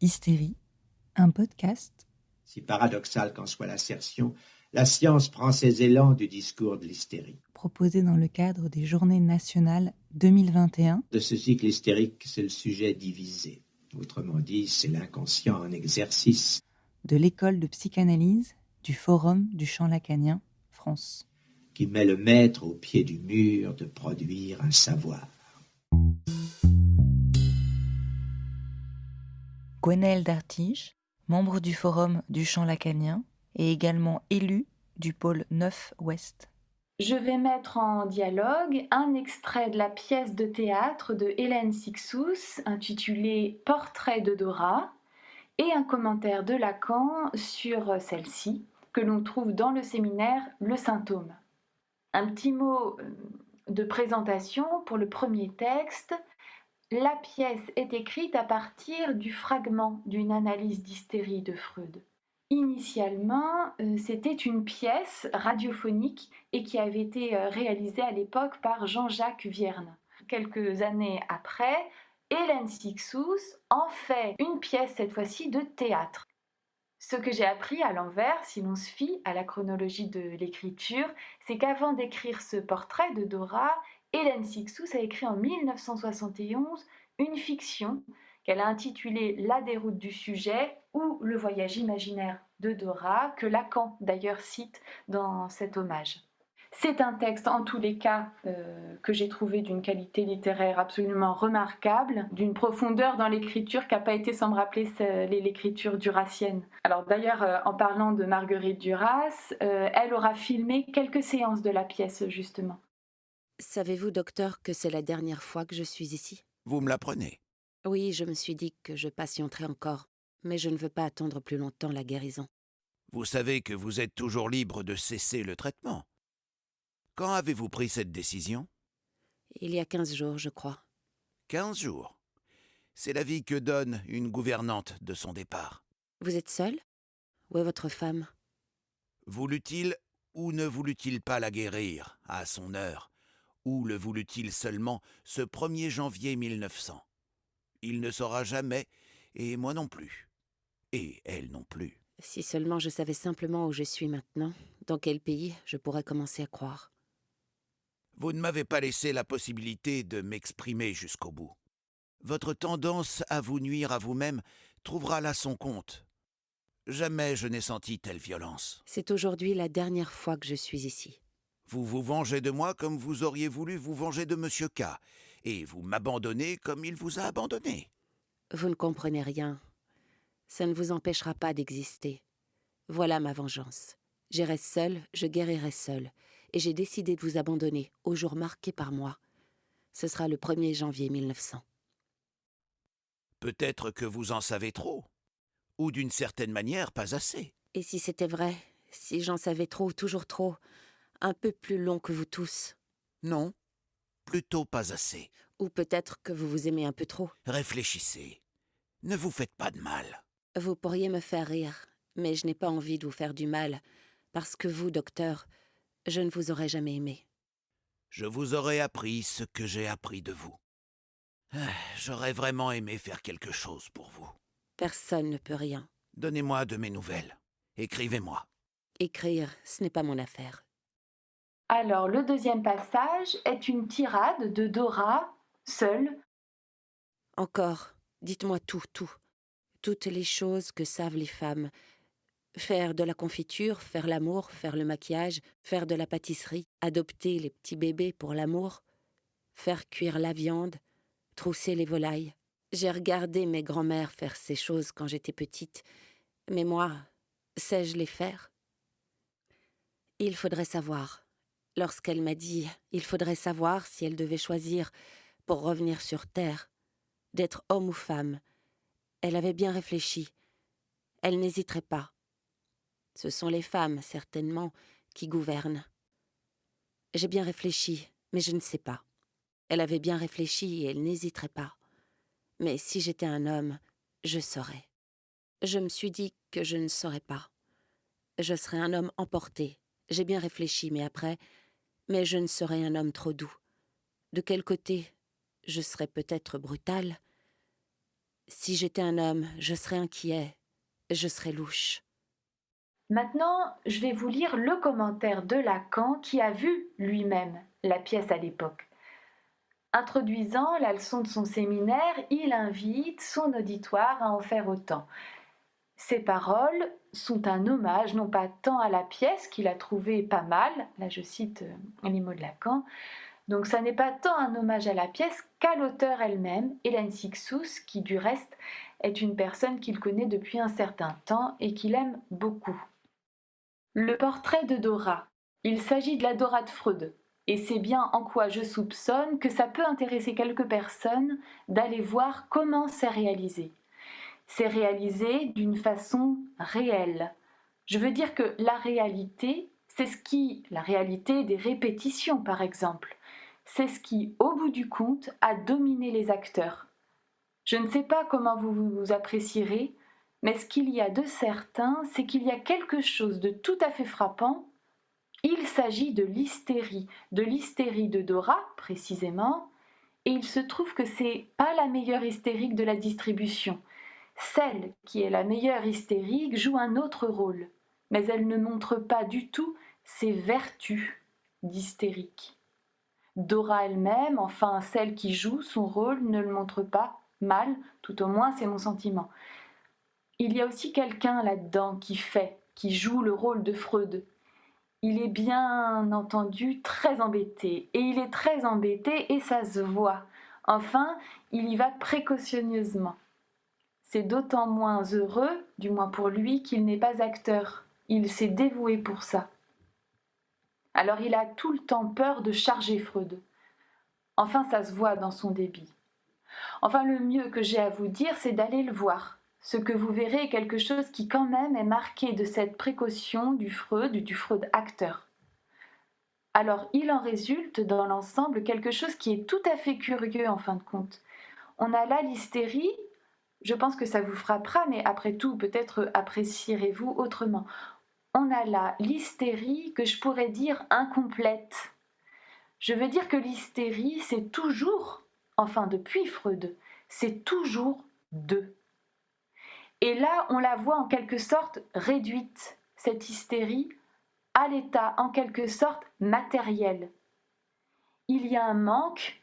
Hystérie, un podcast. Si paradoxal qu'en soit l'assertion, la science prend ses élans du discours de l'hystérie. Proposé dans le cadre des Journées nationales 2021. De ce cycle hystérique, c'est le sujet divisé. Autrement dit, c'est l'inconscient en exercice. De l'école de psychanalyse du Forum du champ lacanien, France. Qui met le maître au pied du mur de produire un savoir. Gwenaëlle Dartige, membre du Forum du champ lacanien et également élue du pôle 9 Ouest. Je vais mettre en dialogue un extrait de la pièce de théâtre de Hélène Cixous intitulée Portrait de Dora et un commentaire de Lacan sur celle-ci que l'on trouve dans le séminaire Le Symptôme. Un petit mot de présentation pour le premier texte. La pièce est écrite à partir du fragment d'une analyse d'hystérie de Freud. Initialement, c'était une pièce radiophonique et qui avait été réalisée à l'époque par Jean-Jacques Vierne. Quelques années après, Hélène Cixous en fait une pièce, cette fois-ci de théâtre. Ce que j'ai appris à l'envers, si l'on se fie à la chronologie de l'écriture, c'est qu'avant d'écrire ce portrait de Dora, Hélène Cixous a écrit en 1971 une fiction qu'elle a intitulée La déroute du sujet ou Le voyage imaginaire de Dora, que Lacan d'ailleurs cite dans cet hommage. C'est un texte, en tous les cas, que j'ai trouvé d'une qualité littéraire absolument remarquable, d'une profondeur dans l'écriture qui n'a pas été sans me rappeler l'écriture durassienne. Alors d'ailleurs, en parlant de Marguerite Duras, elle aura filmé quelques séances de la pièce, justement. Savez-vous, docteur, que c'est la dernière fois que je suis ici ? Vous me l'apprenez ? Oui, je me suis dit que je patienterais encore, mais je ne veux pas attendre plus longtemps la guérison. Vous savez que vous êtes toujours libre de cesser le traitement. Quand avez-vous pris cette décision ? Il y a 15 jours, je crois. 15 jours. C'est l'avis que donne une gouvernante de son départ. Vous êtes seul ? Où est votre femme ? Voulut-il ou ne voulut-il pas la guérir à son heure ? Ou le voulut-il seulement ce 1er janvier 1900 ? Il ne saura jamais, et moi non plus. Et elle non plus. Si seulement je savais simplement où je suis maintenant, dans quel pays, je pourrais commencer à croire. Vous ne m'avez pas laissé la possibilité de m'exprimer jusqu'au bout. Votre tendance à vous nuire à vous-même trouvera là son compte. Jamais je n'ai senti telle violence. C'est aujourd'hui la dernière fois que je suis ici. Vous vous vengez de moi comme vous auriez voulu vous venger de Monsieur K. Et vous m'abandonnez comme il vous a abandonné. Vous ne comprenez rien. Ça ne vous empêchera pas d'exister. Voilà ma vengeance. J'irai seule, je guérirai seule. Et j'ai décidé de vous abandonner au jour marqué par moi. Ce sera le 1er janvier 1900. Peut-être que vous en savez trop. Ou d'une certaine manière, pas assez. Et si c'était vrai, si j'en savais trop, toujours trop, un peu plus long que vous tous. Non, plutôt pas assez. Ou peut-être que vous vous aimez un peu trop. Réfléchissez. Ne vous faites pas de mal. Vous pourriez me faire rire, mais je n'ai pas envie de vous faire du mal, parce que vous, docteur, je ne vous aurais jamais aimé. Je vous aurais appris ce que j'ai appris de vous. J'aurais vraiment aimé faire quelque chose pour vous. Personne ne peut rien. Donnez-moi de mes nouvelles. Écrivez-moi. Écrire, ce n'est pas mon affaire. Alors, le deuxième passage est une tirade de Dora, seule. Encore, dites-moi tout. Toutes les choses que savent les femmes. Faire de la confiture, faire l'amour, faire le maquillage, faire de la pâtisserie, adopter les petits bébés pour l'amour, faire cuire la viande, trousser les volailles. J'ai regardé mes grands-mères faire ces choses quand j'étais petite, mais moi, sais-je les faire ? Il faudrait savoir. Lorsqu'elle m'a dit « il faudrait savoir si elle devait choisir pour revenir sur terre, d'être homme ou femme », elle avait bien réfléchi. Elle n'hésiterait pas. Ce sont les femmes, certainement, qui gouvernent. J'ai bien réfléchi, mais je ne sais pas. Elle avait bien réfléchi et elle n'hésiterait pas. Mais si j'étais un homme, je saurais. Je me suis dit que je ne saurais pas. Je serais un homme emporté. J'ai bien réfléchi, mais je ne serais un homme trop doux. De quel côté ? Je serais peut-être brutal. Si j'étais un homme, je serais inquiet, je serais louche. Maintenant, je vais vous lire le commentaire de Lacan qui a vu lui-même la pièce à l'époque. Introduisant la leçon de son séminaire, il invite son auditoire à en faire autant. Ces paroles sont un hommage non pas tant à la pièce qu'il a trouvée pas mal, là je cite les mots de Lacan, donc ça n'est pas tant un hommage à la pièce qu'à l'auteur elle-même, Hélène Cixous, qui du reste est une personne qu'il connaît depuis un certain temps et qu'il aime beaucoup. Le portrait de Dora. Il s'agit de la Dora de Freud, et c'est bien en quoi je soupçonne que ça peut intéresser quelques personnes d'aller voir comment c'est réalisé. C'est réalisé d'une façon réelle. Je veux dire que la réalité, la réalité des répétitions par exemple, c'est ce qui, au bout du compte, a dominé les acteurs. Je ne sais pas comment vous apprécierez, mais ce qu'il y a de certain, c'est qu'il y a quelque chose de tout à fait frappant. Il s'agit de l'hystérie de Dora, précisément, et il se trouve que c'est pas la meilleure hystérique de la distribution. Celle qui est la meilleure hystérique joue un autre rôle, mais elle ne montre pas du tout ses vertus d'hystérique. Dora elle-même, enfin celle qui joue son rôle, ne le montre pas mal, tout au moins c'est mon sentiment. Il y a aussi quelqu'un là-dedans qui joue le rôle de Freud. Il est bien entendu très embêté, et il est très embêté et ça se voit. Enfin, il y va précautionneusement. C'est d'autant moins heureux, du moins pour lui, qu'il n'est pas acteur. Il s'est dévoué pour ça. Alors il a tout le temps peur de charger Freud. Enfin, ça se voit dans son débit. Enfin, le mieux que j'ai à vous dire, c'est d'aller le voir. Ce que vous verrez est quelque chose qui quand même est marqué de cette précaution du Freud acteur. Alors, il en résulte dans l'ensemble quelque chose qui est tout à fait curieux en fin de compte. On a là l'hystérie. Je pense que ça vous frappera, mais après tout, peut-être apprécierez-vous autrement. On a là l'hystérie que je pourrais dire incomplète. Je veux dire que l'hystérie, c'est toujours, enfin depuis Freud, c'est toujours deux. Et là, on la voit en quelque sorte réduite, cette hystérie, à l'état en quelque sorte matériel. Il y a un manque.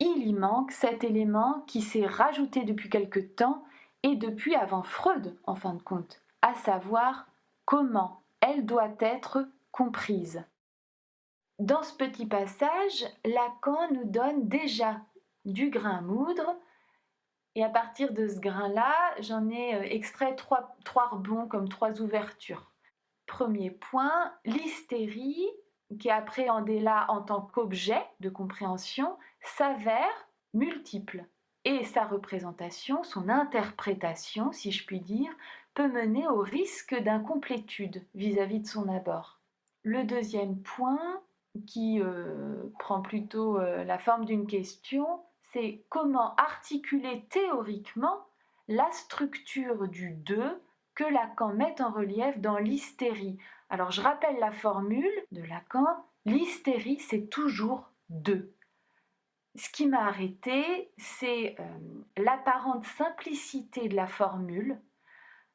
Il y manque cet élément qui s'est rajouté depuis quelque temps et depuis avant Freud, en fin de compte, à savoir comment elle doit être comprise. Dans ce petit passage, Lacan nous donne déjà du grain à moudre, et à partir de ce grain-là, j'en ai extrait trois rebonds comme trois ouvertures. Premier point, l'hystérie, qui est appréhendée là en tant qu'objet de compréhension, s'avère multiple. Et sa représentation, son interprétation, si je puis dire, peut mener au risque d'incomplétude vis-à-vis de son abord. Le deuxième point, qui prend plutôt la forme d'une question, c'est comment articuler théoriquement la structure du deux que Lacan met en relief dans l'hystérie. Alors je rappelle la formule de Lacan, l'hystérie c'est toujours deux. Ce qui m'a arrêté, c'est l'apparente simplicité de la formule,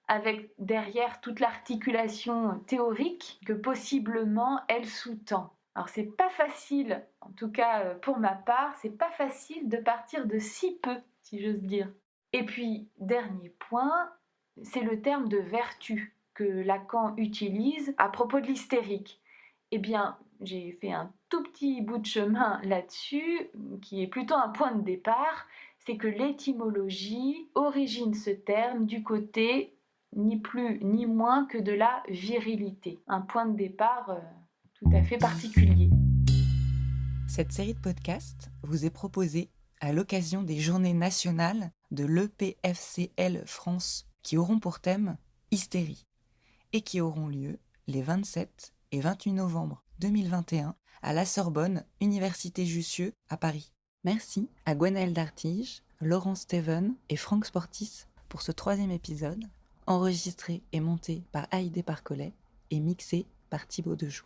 avec derrière toute l'articulation théorique que possiblement elle sous-tend. Alors c'est pas facile, en tout cas pour ma part, c'est pas facile de partir de si peu, si j'ose dire. Et puis, dernier point, c'est le terme de vertu que Lacan utilise à propos de l'hystérique. Eh bien, j'ai fait un tout petit bout de chemin là-dessus, qui est plutôt un point de départ, c'est que l'étymologie origine ce terme du côté ni plus ni moins que de la virilité. Un point de départ tout à fait particulier. Cette série de podcasts vous est proposée à l'occasion des Journées nationales de l'EPFCL France qui auront pour thème Hystérie et qui auront lieu les 27 et 28 novembre 2021 à la Sorbonne, Université Jussieu à Paris. Merci à Gwenaëlle Dartige, Laurent Steven et Franck Sportis pour ce 3e épisode, enregistré et monté par Haïdé Parcollet et mixé par Thibaut Dejoux.